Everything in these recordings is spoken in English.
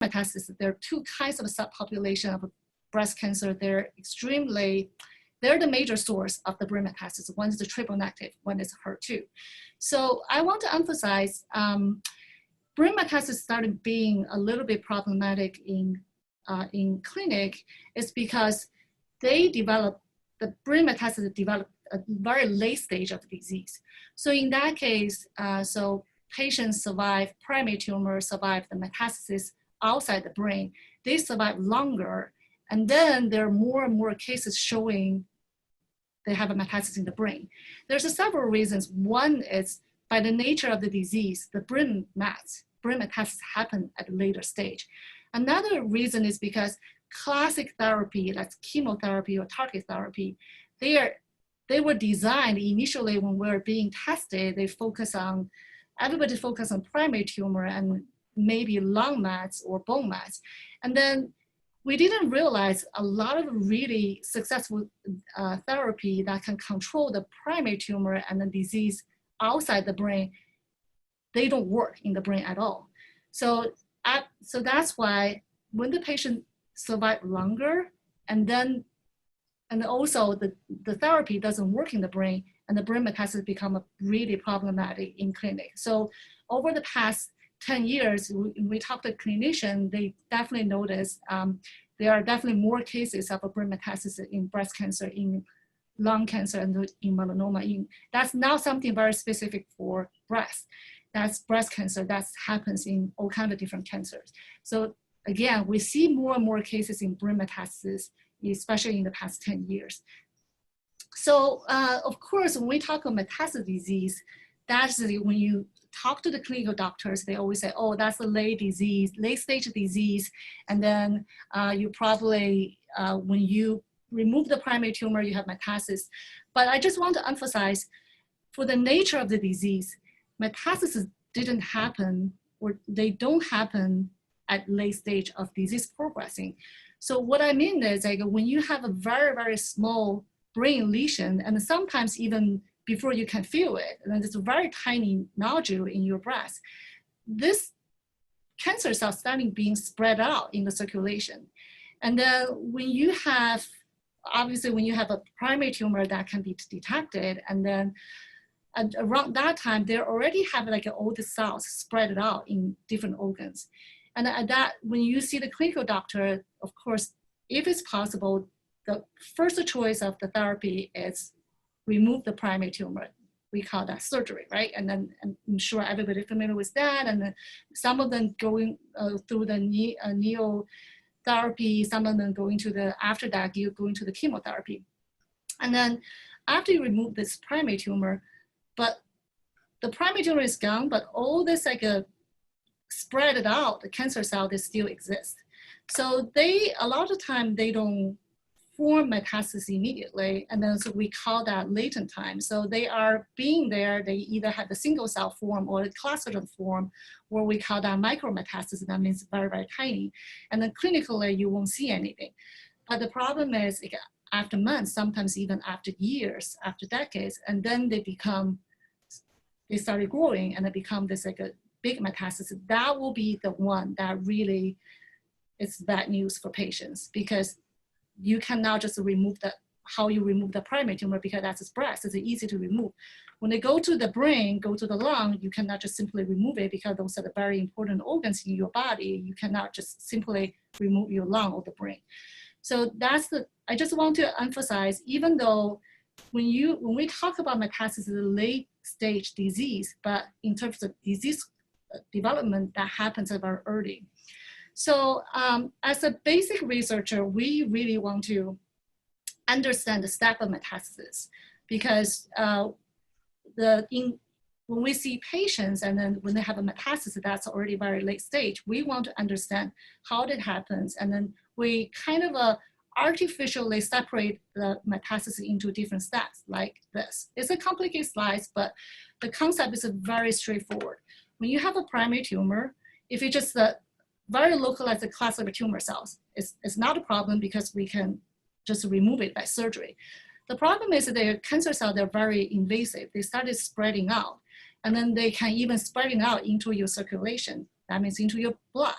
metastasis, there are two kinds of subpopulation of breast cancer. They're the major source of the brain metastasis. One is the triple negative, one is HER2. So I want to emphasize brain metastasis started being a little bit problematic in clinic is because the brain metastasis developed a very late stage of the disease. So in that case, so patients survive primary tumor, survive the metastasis outside the brain, they survive longer. And then there are more and more cases showing they have a metastasis in the brain. There's several reasons. One is by the nature of the disease, the brain metastasis happen at a later stage. Another reason is because classic therapy, like chemotherapy or target therapy, they were designed initially when we were being tested, everybody focused on primary tumor and maybe lung mets or bone mets. And then we didn't realize a lot of really successful therapy that can control the primary tumor and the disease outside the brain, they don't work in the brain at all. So that's why when the patient survive longer and also the therapy doesn't work in the brain and the brain metastasis become really problematic in clinic. So over the past 10 years, we talked to clinicians, they definitely noticed there are definitely more cases of a brain metastasis in breast cancer, in lung cancer, and in melanoma. That's not something very specific for breast. That's breast cancer that happens in all kinds of different cancers. So again, we see more and more cases in brain metastasis, especially in the past 10 years. So of course, when we talk about metastasis disease, that's when you talk to the clinical doctors, they always say, oh, that's a late stage disease. And then you probably, when you remove the primary tumor, you have metastasis. But I just want to emphasize, for the nature of the disease, metastasis didn't happen, or they don't happen at late stage of disease progressing. So what I mean is, like, when you have a very, very small brain lesion, and sometimes even before you can feel it, and it's a very tiny nodule in your breast, this cancer cell starting being spread out in the circulation. And then when you have, obviously when you have a primary tumor that can be detected, and then around that time, they already have like all the cells spread out in different organs. And at that, when you see the clinical doctor, of course, if it's possible, the first choice of the therapy is remove the primary tumor. We call that surgery, right? And then I'm sure everybody's familiar with that. And then some of them going through the neotherapy, some of them going to the, after that, you go into the chemotherapy. And then after you remove this primary tumor, but the primary tumor is gone, but all this like spread it out, the cancer cell, they still exist. So a lot of time they don't form metastasis immediately, and then so we call that latent time. So they are being there, they either have the single cell form or the clustered form, or we call that micrometastasis, that means very, very tiny. And then clinically, you won't see anything. But the problem is, after months, sometimes even after years, after decades, and then they started growing and they become this like a big metastasis. That will be the one that really is bad news for patients, because you cannot just remove how you remove the primary tumor, because that's its breast, it's easy to remove. When they go to the brain, go to the lung, you cannot just simply remove it, because those are the very important organs in your body. You cannot just simply remove your lung or the brain. So I just want to emphasize, even though when we talk about metastasis, it's a late stage disease, but in terms of disease development, that happens very early. So as a basic researcher, we really want to understand the step of metastasis, because when we see patients and then when they have a metastasis that's already very late stage, we want to understand how that happens. And then we kind of artificially separate the metastasis into different steps like this. It's a complicated slide, but the concept is very straightforward. When you have a primary tumor, if you just very localized class of tumor cells, it's not a problem, because we can just remove it by surgery. The problem is that the cancer cells, they're very invasive. They started spreading out, and then they can even spreading out into your circulation. That means into your blood.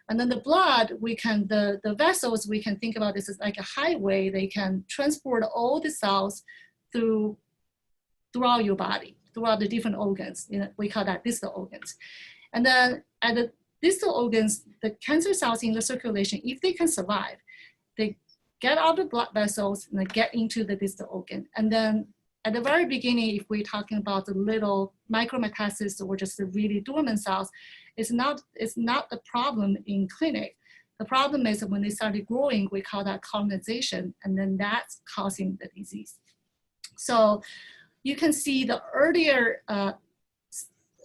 And then the blood, the vessels, we can think about this as like a highway. They can transport all the cells throughout your body, throughout the different organs. We call that distal organs. And then at the distal organs, the cancer cells in the circulation, if they can survive, they get out of the blood vessels and they get into the distal organ. And then at the very beginning, if we're talking about the little micrometastasis or just the really dormant cells, it's not the problem in clinic. The problem is when they started growing, we call that colonization, and then that's causing the disease. So you can see the earlier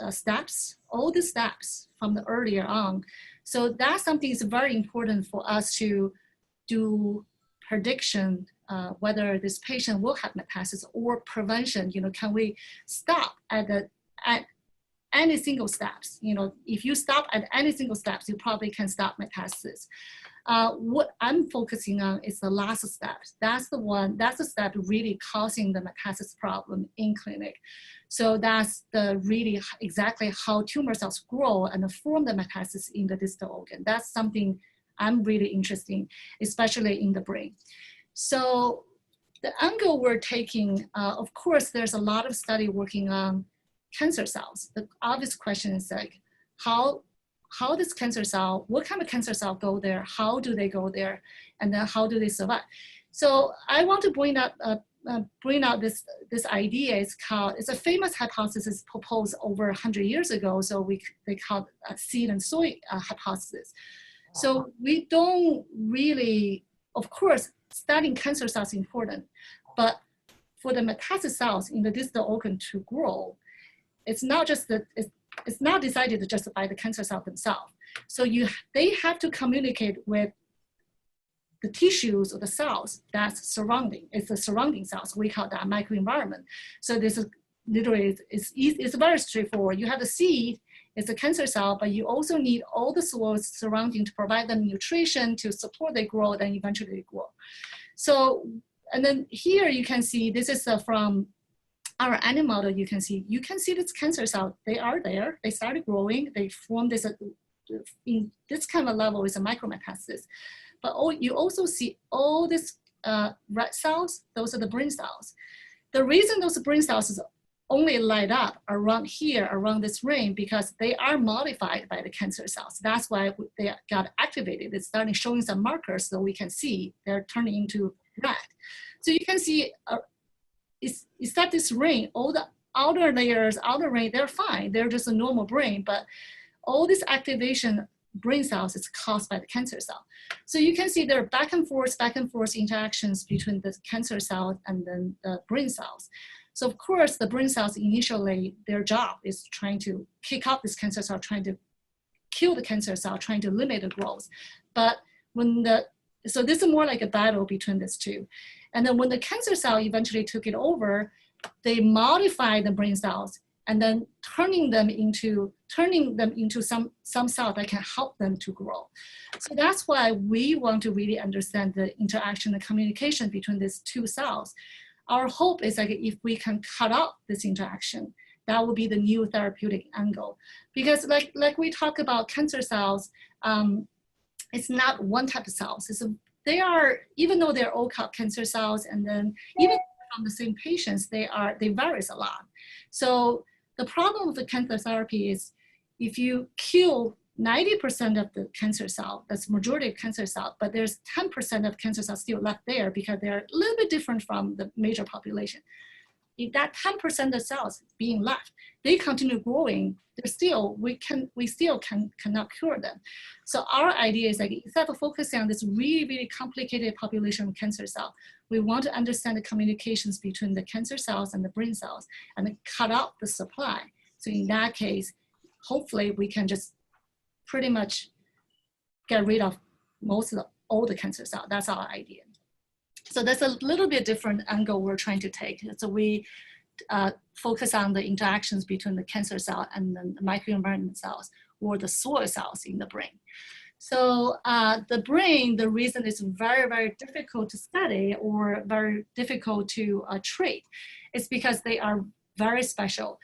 steps, all the steps from the earlier on. So that's something that's very important for us to do prediction, whether this patient will have metastasis or prevention. Can we stop at any single steps? If you stop at any single steps, you probably can stop metastasis. What I'm focusing on is the last step. That's the step really causing the metastasis problem in clinic. So that's really exactly how tumor cells grow and form the metastasis in the distal organ. That's something I'm really interested in, especially in the brain. So the angle we're taking, of course, there's a lot of study working on cancer cells. The obvious question is like, how does cancer cell, what kind of cancer cell go there? How do they go there? And then how do they survive? So I want to bring out this idea. It's a famous hypothesis proposed over 100 years ago. So they call it seed and soil hypothesis. So we don't really, of course, studying cancer cells is important, but for the metastatic cells in the distal organ to grow, it's not just that it's not decided just by the cancer cell themselves. So they have to communicate with the tissues or the cells that's surrounding. It's the surrounding cells. We call that microenvironment. So this is literally, it's very straightforward. You have the seed, it's a cancer cell, but you also need all the soils surrounding to provide them nutrition to support their growth and eventually they grow. So, and then here you can see, this is from our animal model. You can see this cancer cell, they are there, they started growing, they form this, in this kind of level is a micrometastasis. But you also see all these red cells, those are the brain cells. The reason those brain cells is only light up around here, around this ring, because they are modified by the cancer cells. That's why they got activated. It's starting showing some markers so we can see they're turning into red. So you can see, it's that this ring, all the outer layers, outer ring, they're fine. They're just a normal brain, but all this activation brain cells is caused by the cancer cell. So you can see there are back and forth interactions between the cancer cells and then the brain cells. So of course, the brain cells initially, their job is trying to kick off this cancer cell, trying to kill the cancer cell, trying to limit the growth. But so this is more like a battle between these two. And then when the cancer cell eventually took it over, they modified the brain cells and then turning them into some cell that can help them to grow. So that's why we want to really understand the interaction and communication between these two cells. Our hope is that if we can cut out this interaction, that will be the new therapeutic angle. Because like we talk about cancer cells, it's not one type of cells. They are, even though they're all called cancer cells, and then even from the same patients, they vary a lot. So the problem with the cancer therapy is if you kill 90% of the cancer cell, that's majority of cancer cell, but there's 10% of cancer cells still left there because they're a little bit different from the major population. If that 10% of cells being left, they continue growing, we still cannot cure them. So our idea is like, instead of focusing on this really, really complicated population of cancer cell, we want to understand the communications between the cancer cells and the brain cells and then cut out the supply. So in that case, hopefully we can just pretty much get rid of all the cancer cells. That's our idea. So that's a little bit different angle we're trying to take. So we focus on the interactions between the cancer cell and the microenvironment cells or the soil cells in the brain. So the brain, the reason it's very, very difficult to study or very difficult to treat is because they are very special.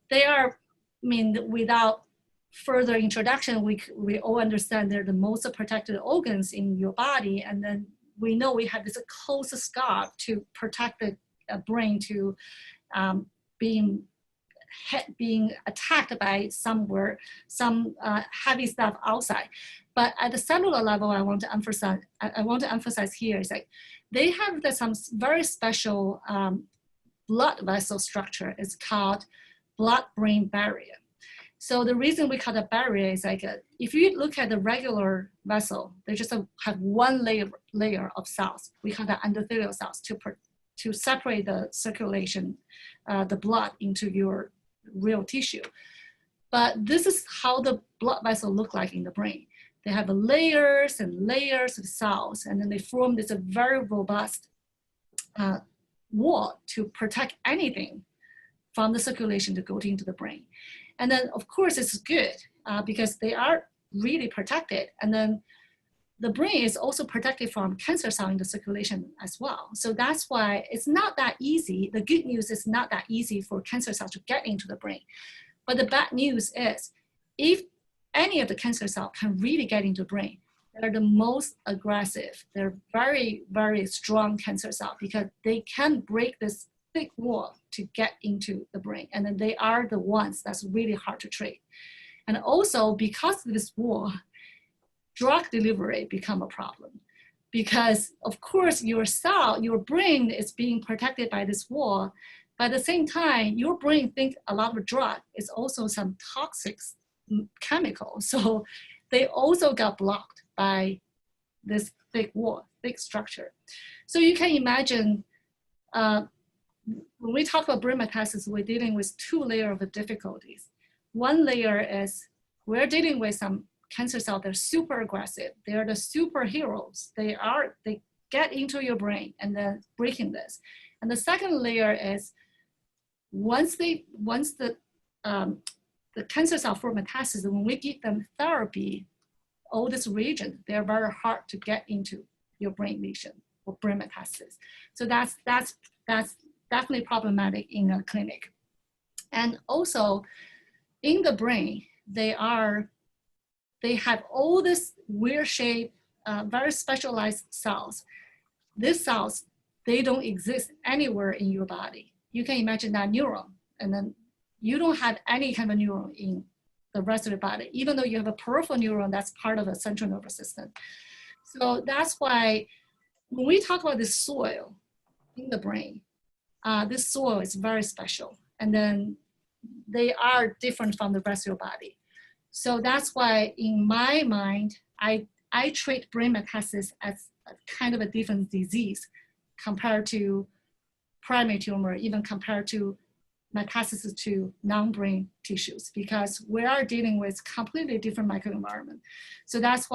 They are, without further introduction, we all understand they're the most protected organs in your body. And then we know we have this close scarf to protect the brain to being attacked by some heavy stuff outside. But at the cellular level, I want to emphasize here is like they have some very special blood vessel structure. It's called blood-brain barrier. So the reason we call it barrier is like if you look at the regular vessel, they just have one layer of cells. We call that endothelial cells to separate the circulation, the blood into your real tissue. But this is how the blood vessel look like in the brain. They have layers and layers of cells, and then they form this very robust wall to protect anything from the circulation to go into the brain. And then, of course, it's good because they are really protected. And then the brain is also protected from cancer cell in the circulation as well. So that's why it's not that easy. The good news is not that easy for cancer cells to get into the brain. But the bad news is if any of the cancer cells can really get into the brain, they're the most aggressive. They're very, very strong cancer cells because they can break this thick wall to get into the brain. And then they are the ones that's really hard to treat. And also because of this wall, drug delivery become a problem. Because of course your brain is being protected by this wall. But at the same time, your brain thinks a lot of drug is also some toxic chemical. So they also got blocked by this thick wall, thick structure. So you can imagine when we talk about brain metastasis, we're dealing with two layers of difficulties. One layer is we're dealing with some cancer cells that are super aggressive. They're the superheroes. They get into your brain and then breaking this. And the second layer is once the cancer cell form metastasis, when we give them therapy, all this region, they're very hard to get into your brain lesion or brain metastasis. So that's definitely problematic in a clinic. And also in the brain, they have all this weird shape, very specialized cells. These cells, they don't exist anywhere in your body. You can imagine that neuron, and then you don't have any kind of neuron in the rest of the body, even though you have a peripheral neuron that's part of the central nervous system. So that's why when we talk about this soil in the brain, this soil is very special. And then they are different from the rest of your body. So that's why in my mind, I treat brain metastasis as a kind of a different disease compared to primary tumor, even compared to metastasis to non-brain tissues, because we are dealing with completely different microenvironment. So that's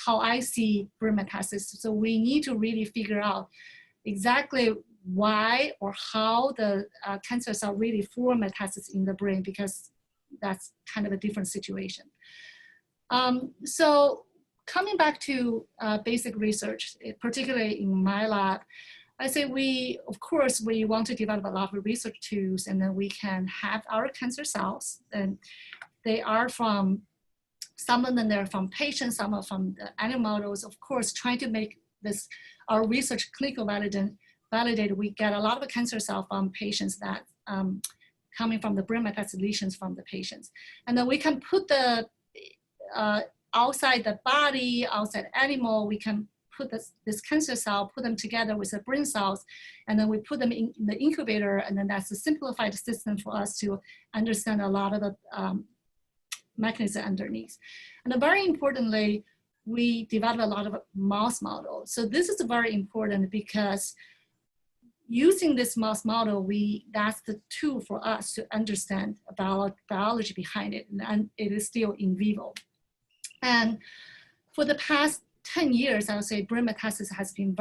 how I see brain metastasis. So we need to really figure out exactly why or how the cancer cell really form metastasis in the brain, because that's kind of a different situation. So coming back to basic research, particularly in my lab, I say of course, we want to develop a lot of research tools, and then we can have our cancer cells, and they are from, some of them they're from patients, some are from the animal models, of course, trying to make this, our research clinical validated. We get a lot of cancer cells from patients that coming from the brain metastasis lesions from the patients. And then we can put the, outside the body, outside animal, we can put this cancer cell, put them together with the brain cells, and then we put them in the incubator, and then that's a simplified system for us to understand a lot of the mechanism underneath. And then very importantly, we develop a lot of mouse models. So this is very important because using this mouse model, that's the tool for us to understand about biology behind it, and it is still in vivo. And for the past 10 years, I would say brain metastasis has been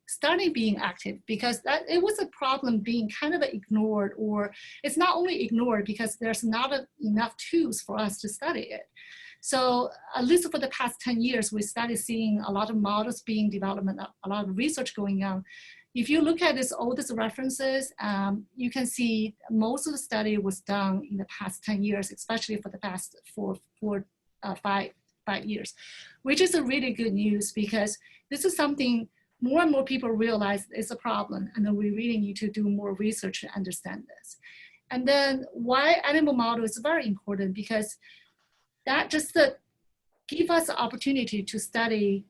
starting being active, because it was a problem being kind of ignored, or it's not only ignored because there's not enough tools for us to study it. So at least for the past 10 years, we started seeing a lot of models being developed, a lot of research going on. if you look at this oldest references, you can see most of the study was done in the past 10 years, especially for the past five years, which is a really good news because this is something more and more people realize is a problem, and then we really need to do more research to understand this. And then why animal model is very important, because that just give us the opportunity to study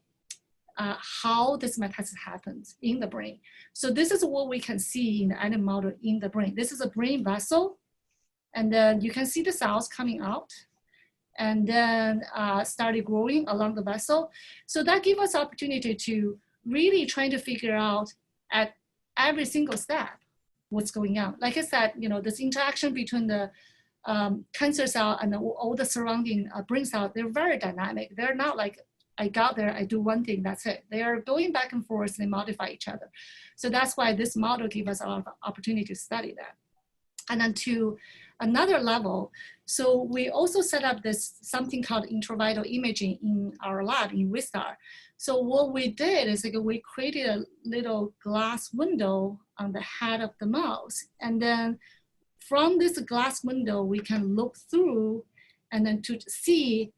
how this metastasis happens in the brain. So this is what we can see in the animal model in the brain. This is a brain vessel, and then you can see the cells coming out and then started growing along the vessel. So that gives us opportunity to really trying to figure out at every single step what's going on. Like I said, this interaction between the cancer cell and all the surrounding brain cells, they're very dynamic. They're not like, I got there, I do one thing, that's it. They are going back and forth, they modify each other. So that's why this model gives us a lot of opportunity to study that. And then to another level, so we also set up this something called intravital imaging in our lab in Wistar. So what we did is we created a little glass window on the head of the mouse. And then from this glass window, we can look through and then to see,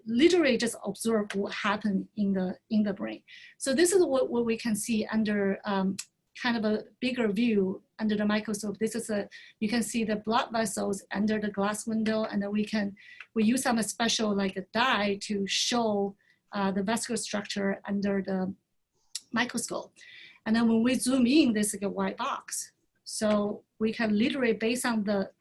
literally just observe what happened in the brain. So this is what we can see under kind of a bigger view under the microscope. This is you can see the blood vessels under the glass window, and then we use some special like a dye to show the vascular structure under the microscope. And then when we zoom in, this is a white box. So we can literally, based on the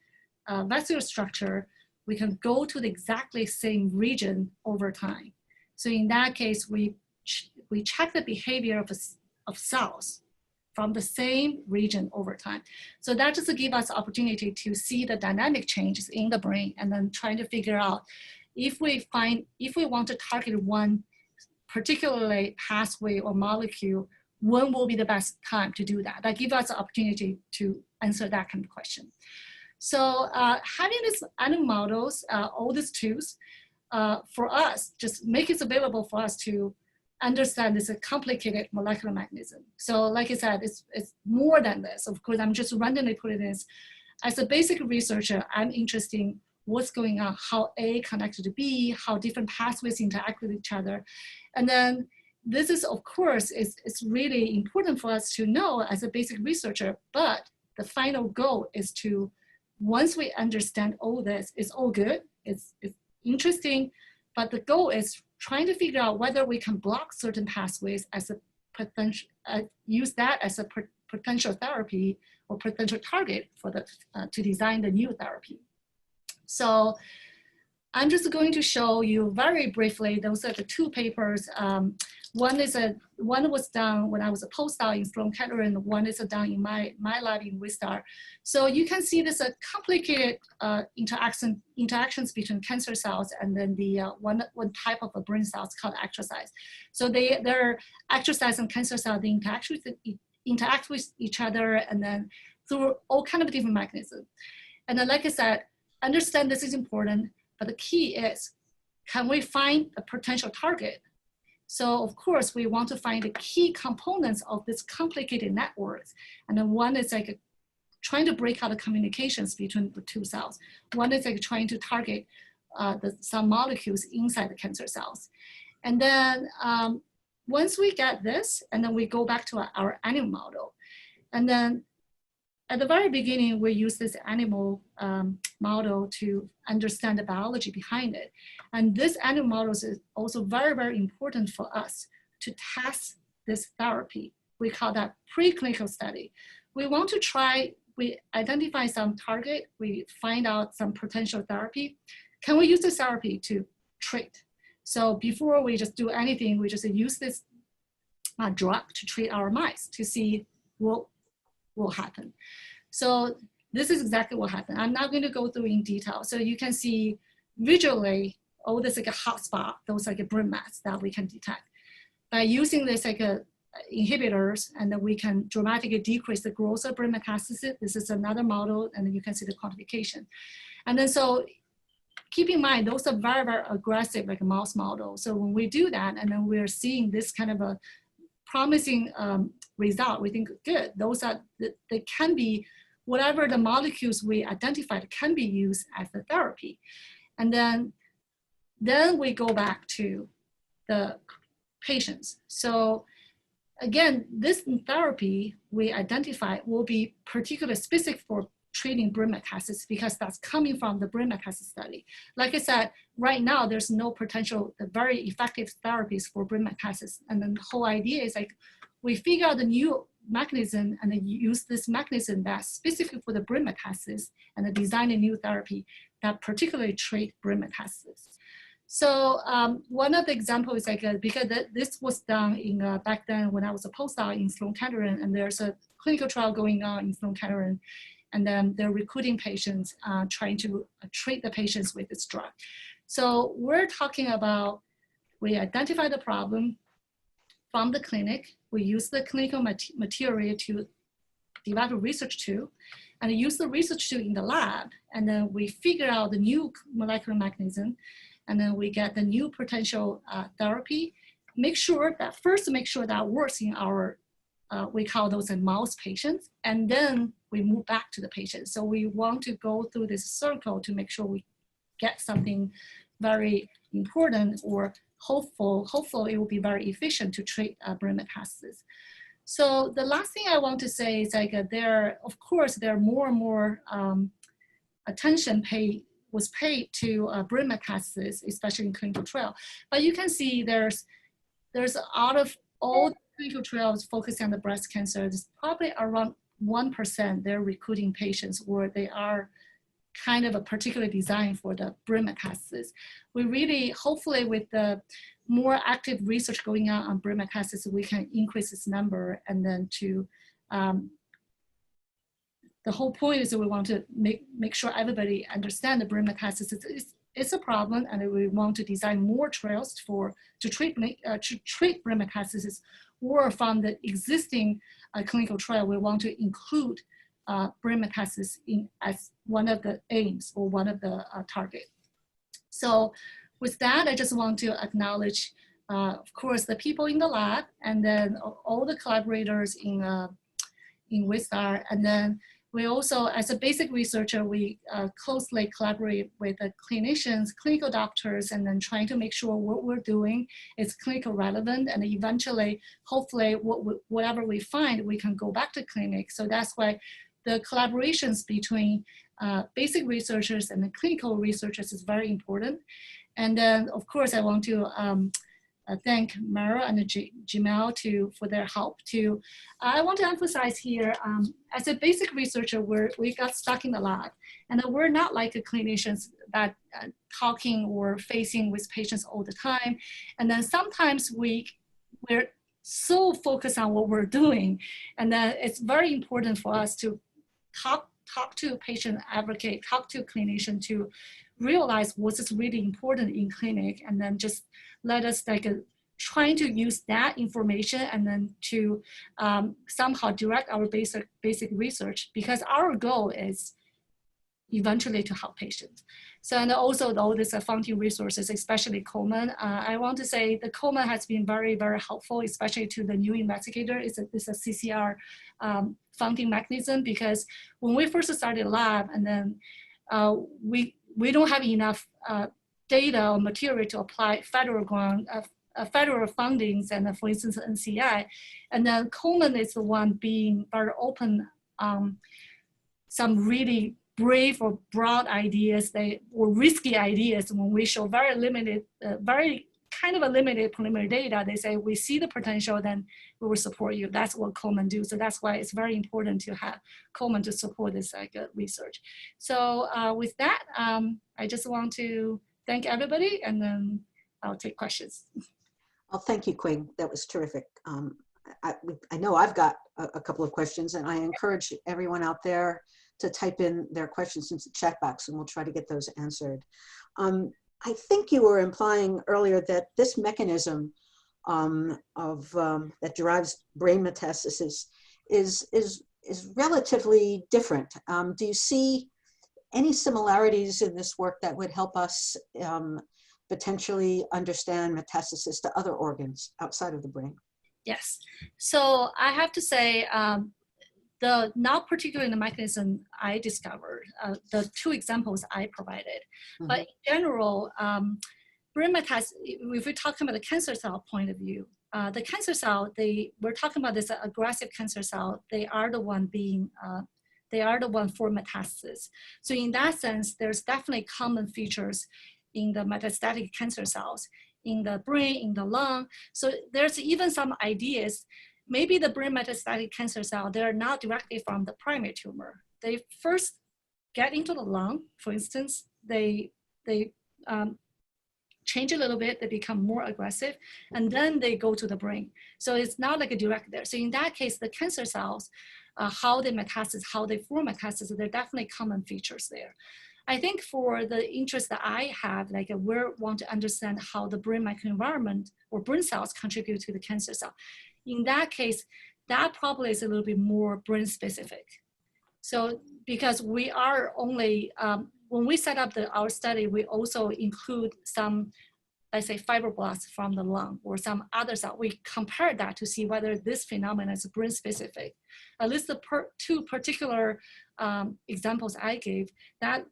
vascular structure, we can go to the exactly same region over time. So in that case, we check the behavior of cells from the same region over time. So that just gives us opportunity to see the dynamic changes in the brain, and then trying to figure out if we want to target one particularly pathway or molecule, when will be the best time to do that? That gives us the opportunity to answer that kind of question. So having these animal models, all these tools, for us, just make it available for us to understand this complicated molecular mechanism. So like I said, it's more than this. Of course, I'm just randomly putting this. As a basic researcher, I'm interested in what's going on, how A connected to B, how different pathways interact with each other. And then this is, of course, it's really important for us to know as a basic researcher, but the final goal is to, once we understand all this, it's all good, it's interesting, but the goal is trying to figure out whether we can block certain pathways as a potential, use that as a potential therapy or potential target for to design the new therapy. So I'm just going to show you very briefly, those are the two papers. One was done when I was a postdoc in Sloan Kettering, one is done in my lab in Wistar. So you can see there's a complicated interactions between cancer cells and then the one type of a brain cells called astrocytes. So they're astrocytes and cancer cells, they interact with each other, and then through all kind of different mechanisms. And then, like I said, understand this is important, but the key is, can we find a potential target? So of course, we want to find the key components of this complicated networks. And then one is like trying to break out the communications between the two cells. One is like trying to target some molecules inside the cancer cells. And then once we get this, and then we go back to our animal model. And then at the very beginning, we use this animal model to understand the biology behind it. And this animal model is also very, very important for us to test this therapy. We call that preclinical study. We want to try, we identify some target, we find out some potential therapy. Can we use this therapy to treat? So before we just do anything, we just use this drug to treat our mice to see what will happen. So this is exactly what happened. I'm not going to go through in detail. So you can see visually, oh, there's like a hotspot, those like a brain mets that we can detect. By using this like inhibitors, and then we can dramatically decrease the growth of brain metastasis. This is another model, and then you can see the quantification. And then so keep in mind, those are very, very aggressive like a mouse model. So when we do that, and then we're seeing this kind of a promising result. We think good. Those are, they can be, whatever the molecules we identified can be used as a therapy. And then we go back to the patients. So again, this therapy we identify will be particularly specific for treating brain metastasis because that's coming from the brain metastasis study. Like I said, right now there's no potential very effective therapies for brain metastasis. And then the whole idea is like we figure out the new mechanism and then use this mechanism that's specific for the brain metastasis and then design a new therapy that particularly treat brain metastasis. So one of the examples is like, because this was done in back then when I was a postdoc in Sloan Kettering, and there's a clinical trial going on in Sloan Kettering, and then they're recruiting patients, trying to treat the patients with this drug. So we're talking about, we identify the problem from the clinic, we use the clinical material to develop a research tool, and use the research tool in the lab, and then we figure out the new molecular mechanism, and then we get the new potential therapy. Make sure that works in our, we call those mouse patients, and then we move back to the patient. So we want to go through this circle to make sure we get something very important or hopefully it will be very efficient to treat brain metastasis. So the last thing I want to say is like of course, there are more and more attention was paid to brain metastasis, especially in clinical trial. But you can see there's out of all the clinical trials focusing on the breast cancer, there's probably around 1% they're recruiting patients where they are kind of a particular design for the brain metastasis. We really, hopefully with the more active research going on brain metastasis, we can increase this number, and then to, the whole point is that we want to make sure everybody understand the brain metastasis is a problem, and we want to design more trials to treat brain metastasis, or from the existing clinical trial, we want to include brain metastasis as one of the aims or one of the targets. So with that, I just want to acknowledge, of course, the people in the lab, and then all the collaborators in Wistar, and then we also, as a basic researcher, we closely collaborate with the clinicians, clinical doctors, and then trying to make sure what we're doing is clinical relevant, and eventually, hopefully, whatever we find, we can go back to clinic. So that's why the collaborations between basic researchers and the clinical researchers is very important. And then, of course, I want to thank Mara and Jamel for their help. I want to emphasize here, as a basic researcher, we got stuck in the lab, and we're not like the clinicians that talking or facing with patients all the time. And then sometimes we're so focused on what we're doing, and then it's very important for us to talk to patient advocate, talk to clinician to realize what is really important in clinic, and then just let us trying to use that information and then to somehow direct our basic research, because our goal is eventually to help patients. So, and also though this funding resources, especially Komen, I want to say the Komen has been very, very helpful, especially to the new investigator. It's a CCR funding mechanism, because when we first started lab, and then we don't have enough data or material to apply federal fundings, and for instance, NCI. And then Komen is the one being very open some really brave or broad ideas or risky ideas. When we show very limited, very kind of a limited preliminary data, they say, we see the potential, then we will support you. That's what Komen do. So that's why it's very important to have Komen to support this research. So with that, I just want to thank everybody, and then I'll take questions. Well, thank you, Qing. That was terrific. I know I've got a couple of questions, and I encourage everyone out there to type in their questions into the chat box, and we'll try to get those answered. I think you were implying earlier that this mechanism that drives brain metastasis is relatively different. Do you see any similarities in this work that would help us potentially understand metastasis to other organs outside of the brain? Yes. So I have to say, not particularly the mechanism I discovered, the two examples I provided, but in general, brain metastasis, if we're talking about the cancer cell point of view, the cancer cell, we're talking about this aggressive cancer cell, they are the one for metastasis. So in that sense, there's definitely common features in the metastatic cancer cells, in the brain, in the lung. So there's even some ideas, maybe the brain metastatic cancer cell, they're not directly from the primary tumor. They first get into the lung, for instance, they change a little bit, they become more aggressive, and then they go to the brain. So it's not like a direct there. So in that case, the cancer cells, how they metastasize, how they form metastasis, there are definitely common features there. I think for the interest that I have, like we want to understand how the brain microenvironment or brain cells contribute to the cancer cell. In that case, that probably is a little bit more brain specific. So because we are only, when we set up our study, we also include some, let's say, fibroblasts from the lung or some other cell. We compare that to see whether this phenomenon is brain specific. At least the two particular examples I gave, that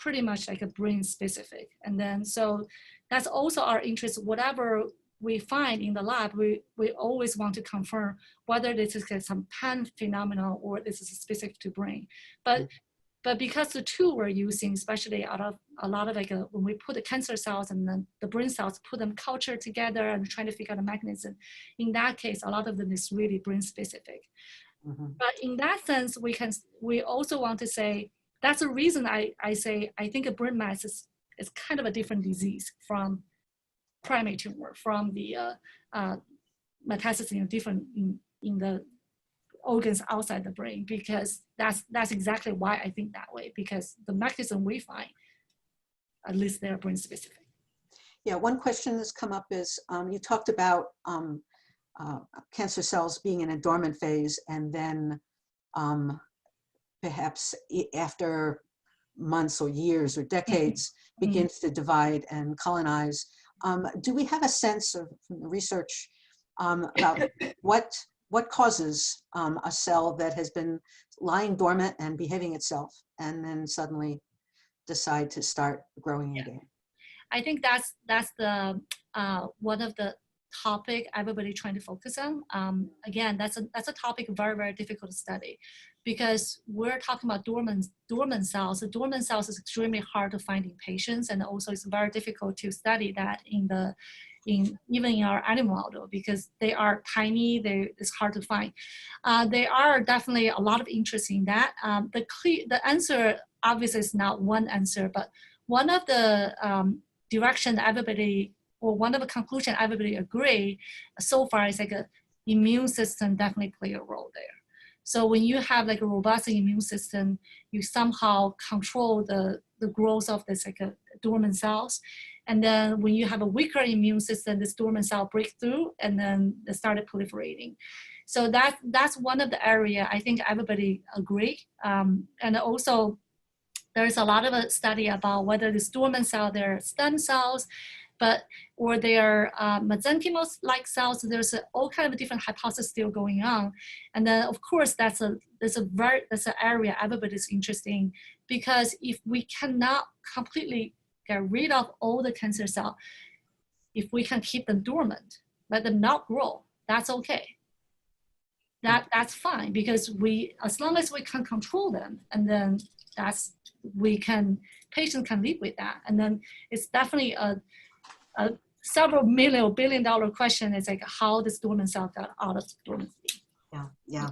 pretty much like a brain specific. And then, so that's also our interest. Whatever we find in the lab, we always want to confirm whether this is some pan phenomenon or this is specific to brain. But because the tool we're using, especially out of a lot of like when we put the cancer cells and then the brain cells, put them culture together and trying to figure out the mechanism, in that case, a lot of them is really brain specific. But in that sense, we also want to say, that's the reason I say, I think a brain mass is kind of a different disease from primary tumor, from the metastasis in the organs outside the brain, because that's exactly why I think that way, because the mechanism we find, at least they're brain specific. Yeah, one question that's come up is, you talked about cancer cells being in a dormant phase and then perhaps after months or years or decades begins to divide and colonize. Do we have a sense of, from the research about what causes a cell that has been lying dormant and behaving itself and then suddenly decide to start growing again? I think that's the one of the topic everybody trying to focus on. Again, that's a topic very, very difficult to study, because we're talking about dormant cells. The dormant cells is extremely hard to find in patients, and also it's very difficult to study that even in our animal model, because they are tiny. It's hard to find. There are definitely a lot of interest in that. The answer obviously is not one answer, but one of the direction everybody, or one of the conclusion everybody agree so far is like a immune system definitely play a role there. So when you have like a robust immune system, you somehow control the growth of this like dormant cells. And then when you have a weaker immune system, this dormant cell break through and then they started proliferating. So that's one of the area I think everybody agree. And also there's a lot of a study about whether this dormant cell, they're stem cells, or they're mesenchymal-like cells. There's all kind of different hypotheses still going on. And then of course, that's an area everybody's interested in, because if we cannot completely get rid of all the cancer cells, if we can keep them dormant, let them not grow, that's okay. That's fine, because as long as we can control them, and then patients can live with that. And then it's definitely a several million or billion-dollar question is like how this dormant cell got out of dormancy. Yeah.